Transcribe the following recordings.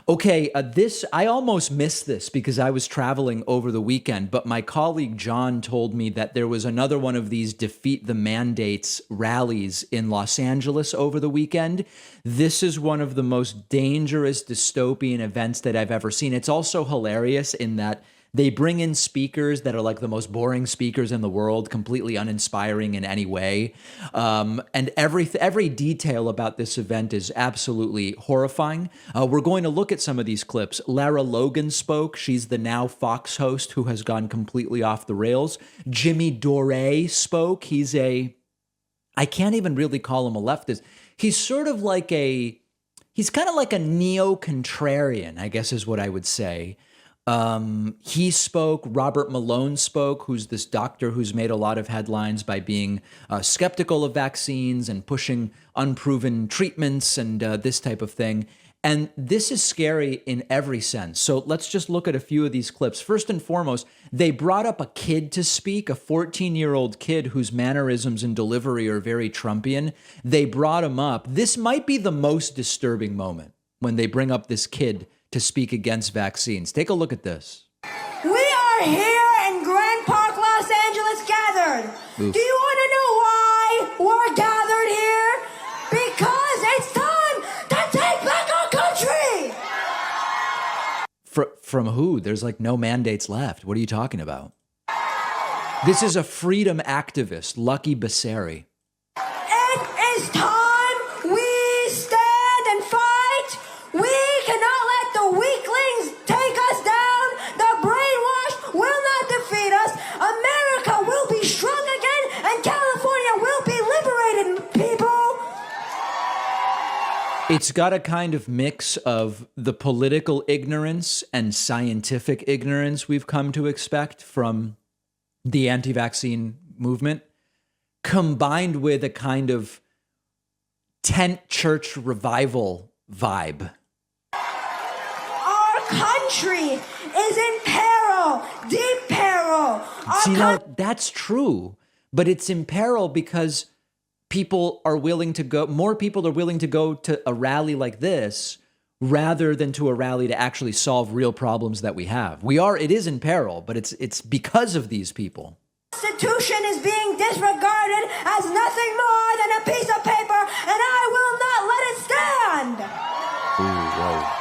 Okay, I almost missed this because I was traveling over the weekend, but my colleague John told me that there was another one of these defeat the mandates rallies in Los Angeles over the weekend. This is one of the most dangerous dystopian events that I've ever seen. It's also hilarious in that they bring in speakers that are like the most boring speakers in the world, completely uninspiring in any way. And every detail about this event is absolutely horrifying. We're going to look at some of these clips. Lara Logan spoke. She's the now Fox host who has gone completely off the rails. Jimmy Dore spoke. I can't even really call him a leftist. He's sort of like he's kind of like a neo-contrarian, I guess is what I would say. He spoke. Robert Malone spoke, who's this doctor who's made a lot of headlines by being skeptical of vaccines and pushing unproven treatments and this type of thing. And this is scary in every sense. So let's just look at a few of these clips. First and foremost, they brought up a kid to speak, a 14-year-old kid whose mannerisms and delivery are very Trumpian. They brought him up. This might be the most disturbing moment when they bring up this kid to speak against vaccines. Take a look at this. We are here in Grand Park, Los Angeles, gathered. Oof. Do you want to know why we're gathered here? Because it's time to take back our country! From who? There's like no mandates left. What are you talking about? This is a freedom activist, Lucky Basseri. It is time we stand and fight. We cannot let the weaklings take us down. The brainwash will not defeat us. America will be strong again, and California will be liberated, people. It's got a kind of mix of the political ignorance and scientific ignorance we've come to expect from the anti-vaccine movement, combined with a kind of tent church revival vibe. Our country is in peril, deep peril. See, now that's true, but it's in peril because people are willing to go, more people are willing to go to a rally like this rather than to a rally to actually solve real problems that we have. It is in peril, but it's because of these people. The Constitution is being disregarded as nothing more than a piece of paper, and I will not let it stand. Ooh, whoa.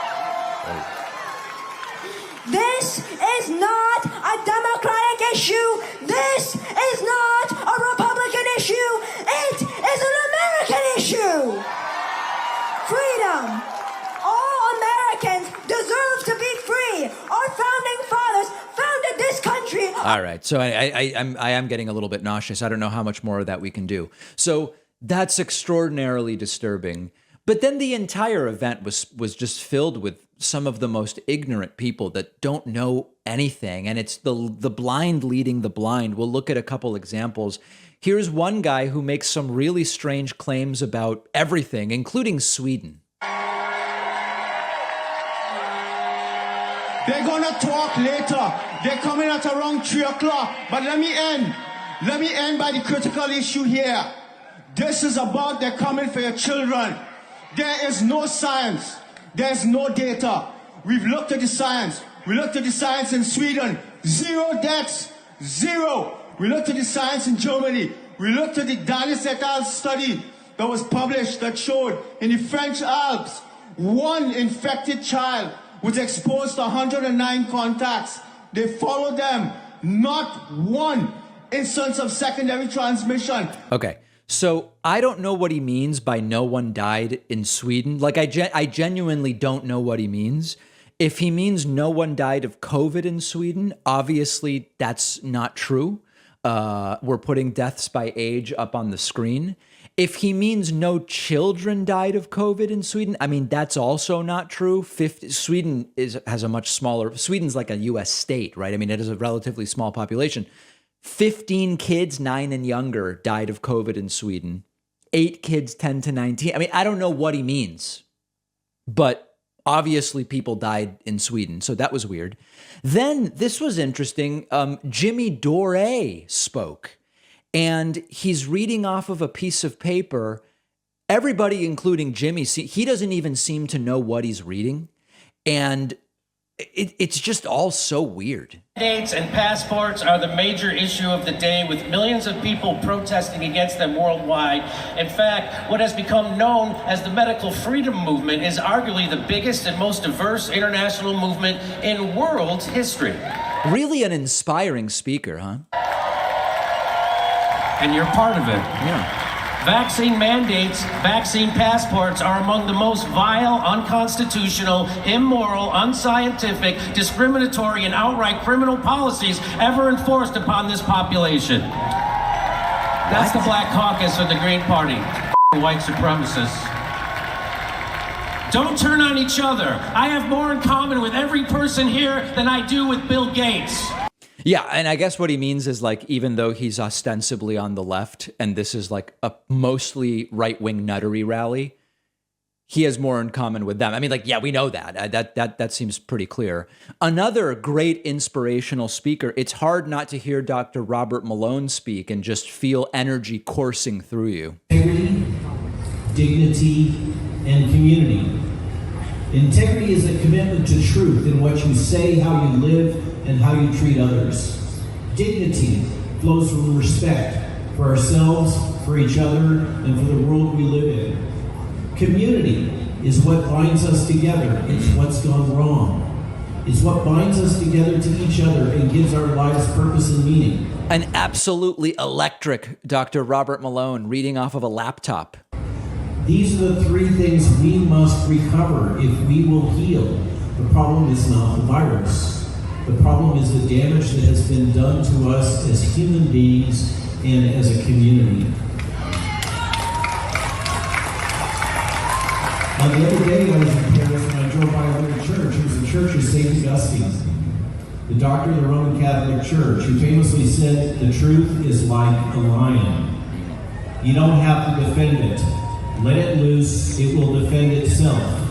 This is not a Democratic issue. This is not a Republican issue. It is an American issue. Freedom. All Americans deserve to be free. Our founding fathers founded this country. All right. So I am getting a little bit nauseous. I don't know how much more of that we can do. So that's extraordinarily disturbing. But then the entire event was just filled with some of the most ignorant people that don't know anything. And it's the blind leading the blind. We'll look at a couple examples. Here's one guy who makes some really strange claims about everything, including Sweden. They're gonna talk later. They're coming at around 3 o'clock. But let me end by the critical issue here. This is about they're coming for your children. There is no science. There's no data. We've looked at the science. We looked at the science in Sweden. 0 deaths. 0. We looked at the science in Germany. We looked at the Danis et al. Study that was published that showed in the French Alps, 1 infected child was exposed to 109 contacts. They followed them. Not 1 instance of secondary transmission. Okay. So I don't know what he means by no one died in Sweden. Like I genuinely don't know what he means. If he means no one died of COVID in Sweden, obviously that's not true. We're putting deaths by age up on the screen. If he means no children died of COVID in Sweden, I mean, that's also not true. Sweden has a much smaller, Sweden's like a US state, right? I mean, it has a relatively small population. 15 kids 9 and younger died of COVID in Sweden. 8 kids 10 to 19. I mean, I don't know what he means, but obviously people died in Sweden. So that was weird. Then this was interesting. Jimmy Dore spoke and he's reading off of a piece of paper. Everybody, including Jimmy, he doesn't even seem to know what he's reading. And it's just all so weird. Mandates and passports are the major issue of the day, with millions of people protesting against them worldwide. In fact, what has become known as the medical freedom movement is arguably the biggest and most diverse international movement in world history. Really an inspiring speaker, huh? And you're part of it. Yeah. Vaccine mandates, vaccine passports are among the most vile, unconstitutional, immoral, unscientific, discriminatory, and outright criminal policies ever enforced upon this population. That's the Black Caucus of the Green Party, white supremacists. Don't turn on each other. I have more in common with every person here than I do with Bill Gates. Yeah, and I guess what he means is, like, even though he's ostensibly on the left and this is like a mostly right-wing nuttery rally, he has more in common with them. I mean, like, yeah, we know that. That seems pretty clear. Another great inspirational speaker. It's hard not to hear Dr. Robert Malone speak and just feel energy coursing through you. Integrity, dignity, and community. Integrity is a commitment to truth in what you say, how you live, and how you treat others. Dignity flows from respect for ourselves, for each other, and for the world we live in. Community is what binds us together. It's what's gone wrong. It's what binds us together to each other and gives our lives purpose and meaning. An absolutely electric Dr. Robert Malone reading off of a laptop. These are the three things we must recover if we will heal. The problem is not the virus. The problem is the damage that has been done to us as human beings and as a community. The other day I was in Paris and I drove by a little church. It was the Church of St. Augustine, the doctor of the Roman Catholic Church, who famously said, "The truth is like a lion. You don't have to defend it. Let it loose, it will defend itself."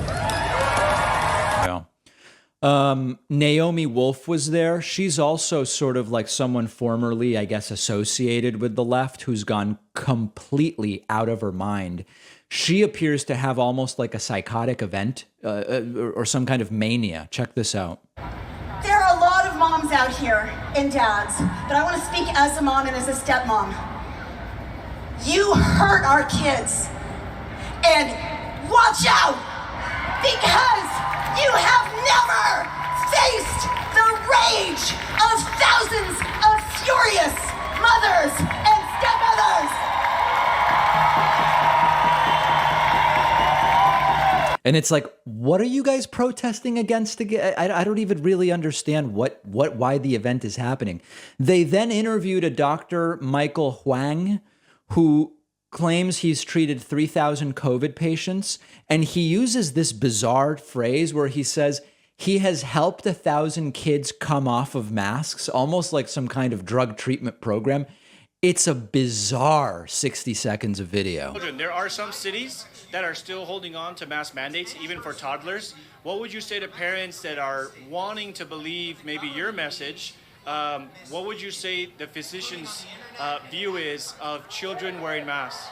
Naomi Wolf was there. She's also sort of like someone formerly, I guess, associated with the left who's gone completely out of her mind. She appears to have almost like a psychotic event or some kind of mania. Check this out. There are a lot of moms out here and dads, but I want to speak as a mom and as a stepmom. You hurt our kids. And watch out, because you have never faced the rage of thousands of furious mothers and stepmothers. And it's like, what are you guys protesting against again? I don't even really understand why the event is happening. They then interviewed a Dr. Michael Huang, who claims he's treated 3,000 COVID patients. And he uses this bizarre phrase where he says he has helped 1,000 kids come off of masks, almost like some kind of drug treatment program. It's a bizarre 60 seconds of video. There are some cities that are still holding on to mask mandates, even for toddlers. What would you say to parents that are wanting to believe maybe your message? What would you say the physician's view is of children wearing masks?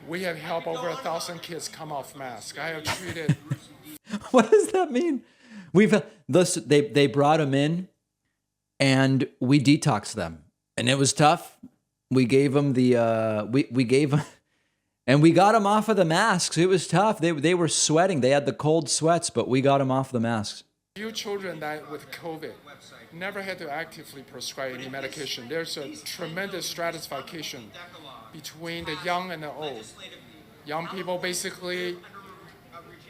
We have helped over 1,000 kids come off masks. I have treated. What does that mean? They brought them in, and we detoxed them, and it was tough. We gave them we gave them, and we got them off of the masks. It was tough. They were sweating. They had the cold sweats, but we got them off the masks. Few children that with COVID never had to actively prescribe any medication. There's a tremendous stratification between the young and the old. Young people basically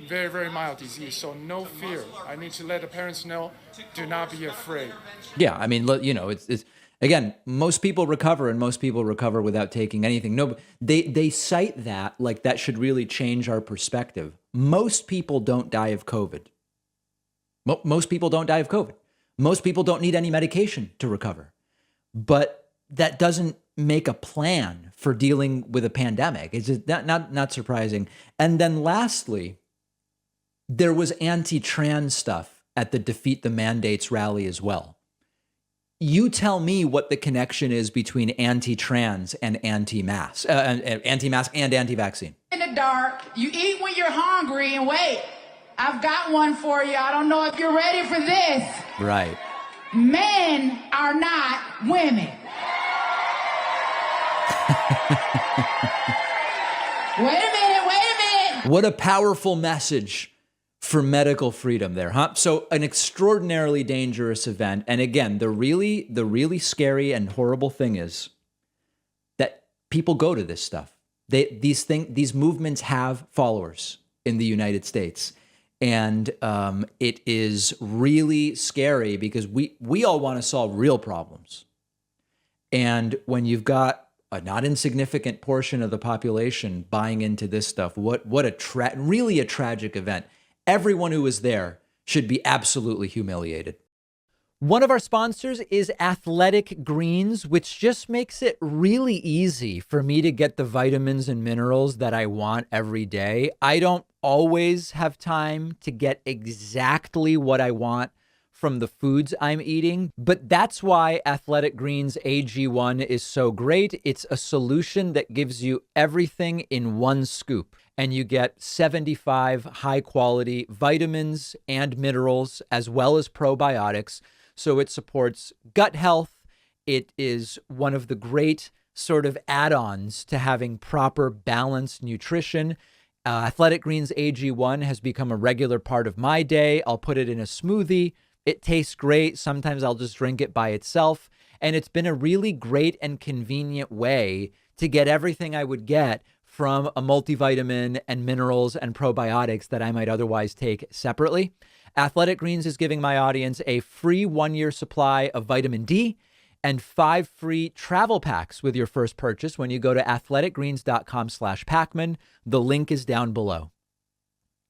very, very mild disease, so no fear. I need to let the parents know, do not be afraid. Yeah, I mean, you know, it's again, most people recover, and most people recover without taking anything. No, they cite that like that should really change our perspective. Most people don't die of COVID. Most people don't die of COVID. Most people don't need any medication to recover. But that doesn't make a plan for dealing with a pandemic. It's just not surprising. And then lastly, there was anti-trans stuff at the Defeat the Mandates rally as well. You tell me what the connection is between anti-trans and anti-mask, anti-mask and anti-vaccine. In the dark, you eat when you're hungry and wait. I've got one for you. I don't know if you're ready for this. Right. Men are not women. Wait a minute. What a powerful message for medical freedom there, huh? So an extraordinarily dangerous event. And again, the really scary and horrible thing is that people go to this stuff. These movements have followers in the United States. And it is really scary because we all want to solve real problems. And when you've got a not insignificant portion of the population buying into this stuff, what a really a tragic event. Everyone who was there should be absolutely humiliated. One of our sponsors is Athletic Greens, which just makes it really easy for me to get the vitamins and minerals that I want every day. I don't always have time to get exactly what I want from the foods I'm eating, but that's why Athletic Greens AG1 is so great. It's a solution that gives you everything in one scoop, and you get 75 high-quality vitamins and minerals, as well as probiotics. So it supports gut health. It is one of the great sort of add-ons to having proper balanced nutrition. Athletic Greens AG1 has become a regular part of my day. I'll put it in a smoothie. It tastes great. Sometimes I'll just drink it by itself. And it's been a really great and convenient way to get everything I would get from a multivitamin and minerals and probiotics that I might otherwise take separately. Athletic Greens is giving my audience a free 1-year supply of vitamin D and 5 free travel packs with your first purchase when you go to athleticgreens.com/Pacman. The link is down below.